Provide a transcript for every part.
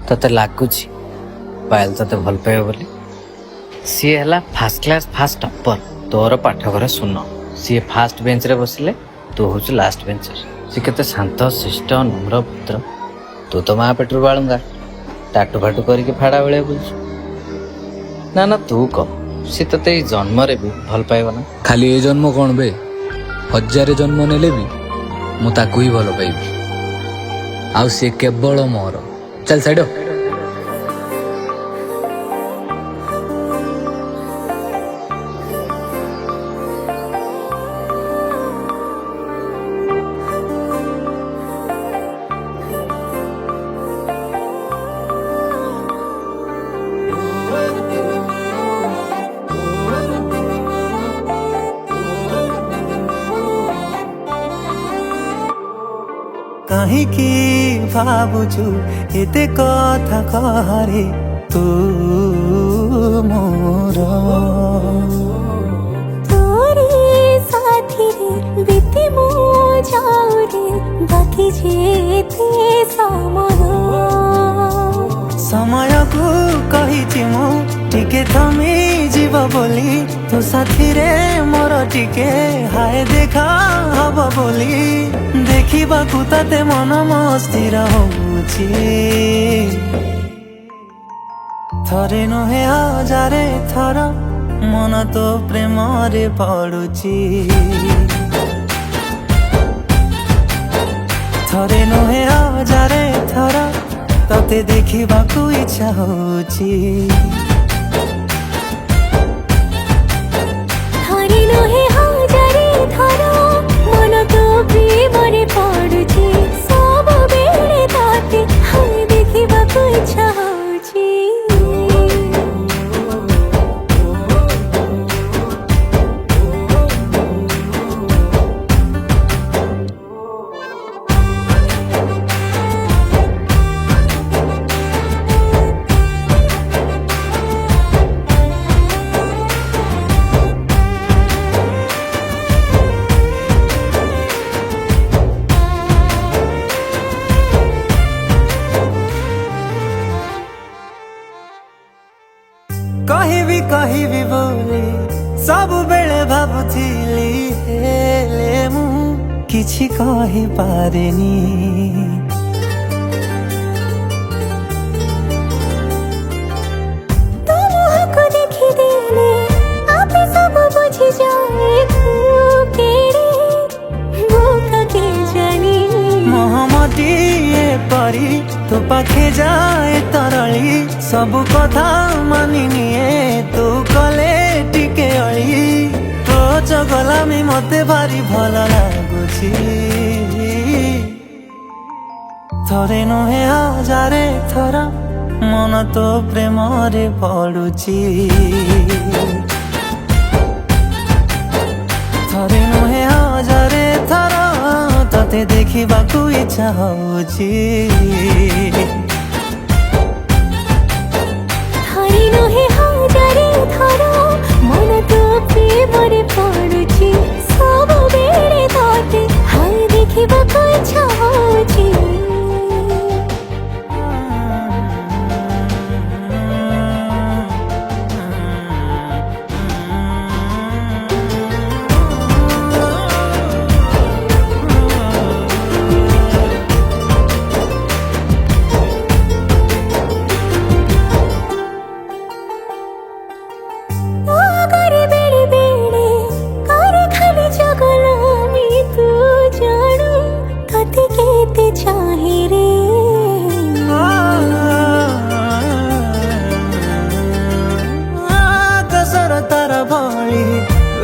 तते लगुच पायल तते भल पाए बोली सी है फास्ट क्लास फास्ट टप्पर तोर पाठ घर सुन सी फास्ट बेंच रे बसिले तू हूँ लास्ट बेंच सी केते शांत शिष्ट नम्र भद्र तू तो माँ पेटर बालुंगा टाटू फाटू करके फाड़ा बेले बुझ ना ना तू कह सी ते जन्म रे भी भल पाइब ना खाली ए जन्म कौन बे 1000 जन्म नेले भी मु ताकू ही भल पाइबी आउ से केवल मोर चल साइड कहीं की भावुचु एते कथा कहरे तू मोर तोरे साथी रे बीती मो जाऊ रे बाकी जेते समय को कही मु टिके थमी जीव बोली तो साथी रे मोर टिके हाय देखा हब बोली देखा ताते मन मस्तिर होउची थरे नुहे हजारे थर मन तो प्रेम रे पड़ुची थरे नुहे हजारे थर तते देखिबाकू इच्छा होउची थरे नुहे हजारे थर मन तो प्रेमरे पड़ुची सब बेले ताते हाय देखिबाकू इच्छा होउची कही भी बोली सब बेले भाबुथिली हेले मु किछि कहि पारेनी तुमको देखी देले आपे सब बुझी जाए केड़े भूखा के जानी मोहमती परी तो पाखे जाए तरली सब कथा मानि निए तू कले टिके अली तो चगलामी मते भारी भल लागुची थरे नुहे हजारे थर मन तो प्रेम रे पड़ुची थरे नुहे हजारे थर तते देखिबाकू इच्छा होउची थरे नुहे हजारे थर मन तो प्रेमरे पड़ुची सब बेले ताते हाय देखिबाकू इच्छा होउची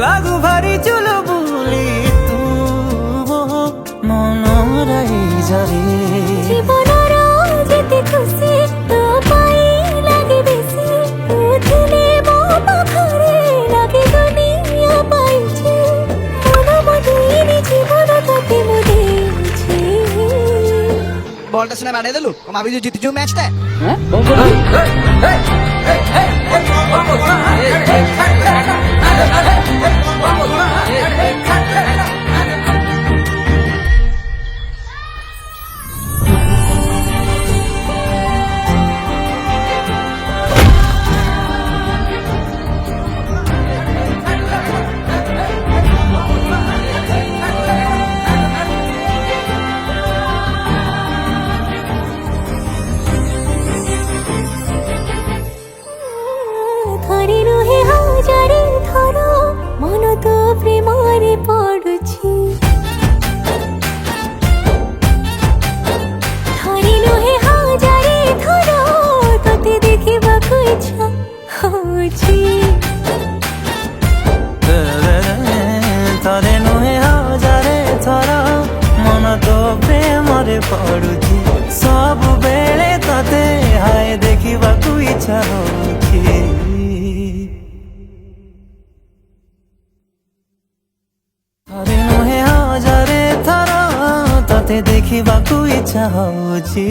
लागू भारी चुल बुली तू मन रही झरे जीवनर जेते खुशी तो पाई लागे बेसी तू थिले मो पाखरे लागे दुनिया पाइछे मन मधुरी जीवन तते मु देछि बॉलटा सिना बाडे देलु कम आबि जीति जो मैच ता हैं ଦେଖା ହଉଛି ଥରେ ନୁହେଁ ହଜାରେ ଥର ତତେ ଦେଖିବାକୁ ଇଚ୍ଛା ହଉଛି